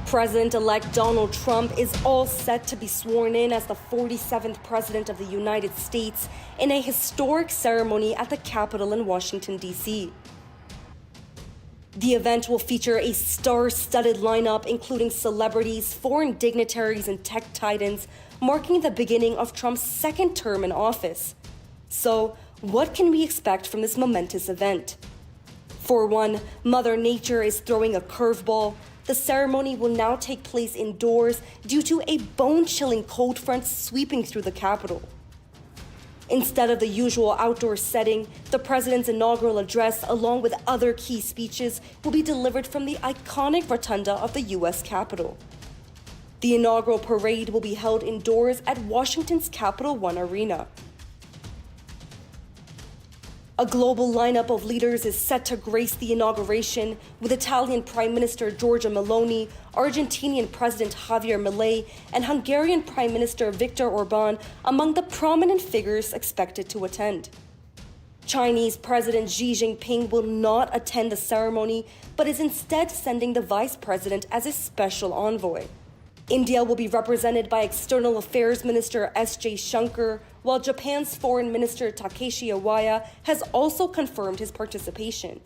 President-elect Donald Trump is all set to be sworn in as the 47th President of the United States in a historic ceremony at the Capitol in Washington, D.C. The event will feature a star-studded lineup including celebrities, foreign dignitaries, and tech titans, marking the beginning of Trump's second term in office. So, what can we expect from this momentous event? For one, Mother Nature is throwing a curveball. The ceremony will now take place indoors due to a bone-chilling cold front sweeping through the Capitol. Instead of the usual outdoor setting, the president's inaugural address, along with other key speeches, will be delivered from the iconic rotunda of the U.S. Capitol. The inaugural parade will be held indoors at Washington's Capital One Arena. A global lineup of leaders is set to grace the inauguration, with Italian Prime Minister Giorgia Meloni, Argentinian President Javier Milei, and Hungarian Prime Minister Viktor Orbán among the prominent figures expected to attend. Chinese President Xi Jinping will not attend the ceremony, but is instead sending the Vice President as a special envoy. India will be represented by External Affairs Minister S.J. Shankar, while Japan's Foreign Minister Takeshi Iwaya has also confirmed his participation.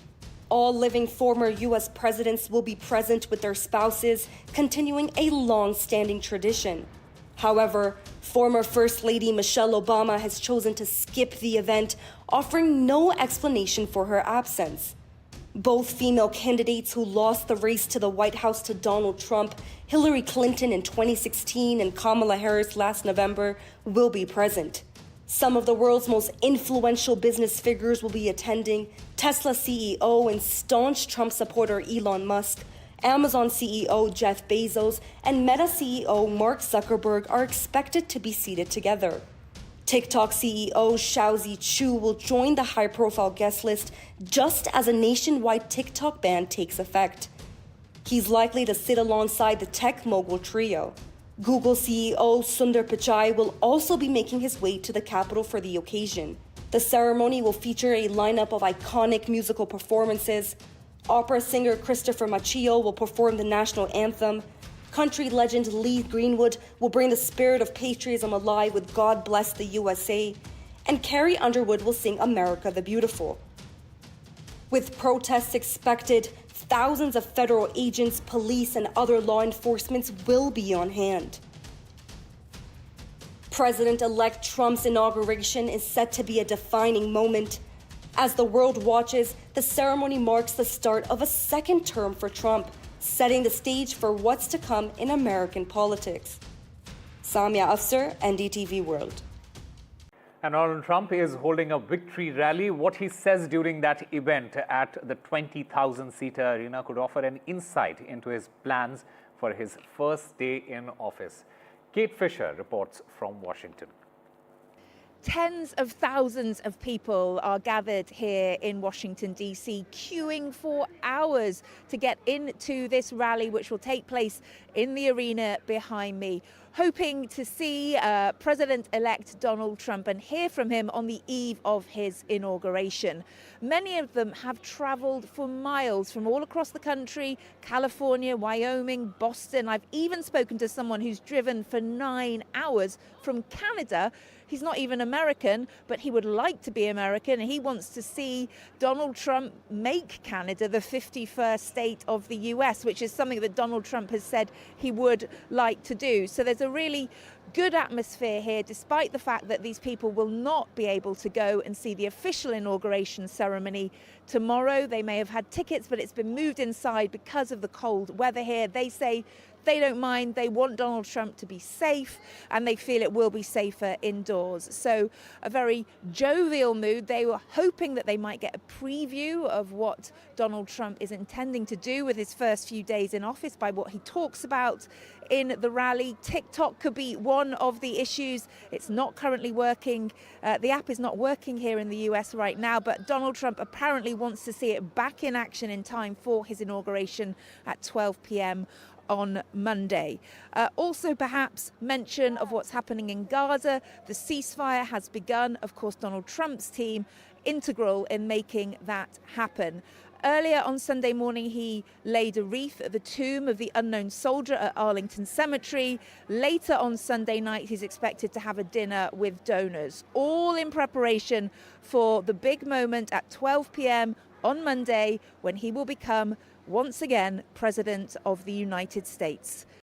All living former U.S. presidents will be present with their spouses, continuing a long-standing tradition. However, former First Lady Michelle Obama has chosen to skip the event, offering no explanation for her absence. Both female candidates who lost the race to the White House to Donald Trump, Hillary Clinton in 2016 and Kamala Harris last November, will be present. Some of the world's most influential business figures will be attending. Tesla CEO and staunch Trump supporter Elon Musk, Amazon CEO Jeff Bezos, and Meta CEO Mark Zuckerberg are expected to be seated together. TikTok CEO Xiaozi Chu will join the high-profile guest list just as a nationwide TikTok ban takes effect. He's likely to sit alongside the tech mogul trio. Google CEO Sundar Pichai will also be making his way to the Capitol for the occasion. The ceremony will feature a lineup of iconic musical performances. Opera singer Christopher Machio will perform the national anthem. Country legend Lee Greenwood will bring the spirit of patriotism alive with God Bless the USA, and Carrie Underwood will sing America the Beautiful. With protests expected, thousands of federal agents, police, and other law enforcement will be on hand. President-elect Trump's inauguration is set to be a defining moment. As the world watches, the ceremony marks the start of a second term for Trump, setting the stage for what's to come in American politics. Samia Afsar, NDTV World. And Donald Trump is holding a victory rally. What he says during that event at the 20,000-seater arena could offer an insight into his plans for his first day in office. Kate Fisher reports from Washington. Tens of thousands of people are gathered here in Washington, D.C., queuing for hours to get into this rally, which will take place in the arena behind me, hoping to see President-elect Donald Trump and hear from him on the eve of his inauguration. Many of them have traveled for miles from all across the country, California, Wyoming, Boston. I've even spoken to someone who's driven for 9 hours from Canada. He's not even American, but he would like to be American. He wants to see Donald Trump make Canada the 51st state of the US, which is something that Donald Trump has said he would like to do. So there's a really good atmosphere here, despite the fact that these people will not be able to go and see the official inauguration ceremony tomorrow. They may have had tickets, but it's been moved inside because of the cold weather here. They say they don't mind. They want Donald Trump to be safe, and they feel it will be safer indoors. So a very jovial mood. They were hoping that they might get a preview of what Donald Trump is intending to do with his first few days in office by what he talks about in the rally. TikTok could be one of the issues. It's not currently working. The app is not working here in the US right now, but Donald Trump apparently wants to see it back in action in time for his inauguration at 12 p.m. on Monday. Also, perhaps mention of what's happening in Gaza. The ceasefire has begun. Of course, Donald Trump's team integral in making that happen. Earlier on Sunday morning, he laid a wreath at the tomb of the unknown soldier at Arlington Cemetery. Later on Sunday night, he's expected to have a dinner with donors, all in preparation for the big moment at 12 p.m. on Monday, when he will become once again President of the United States.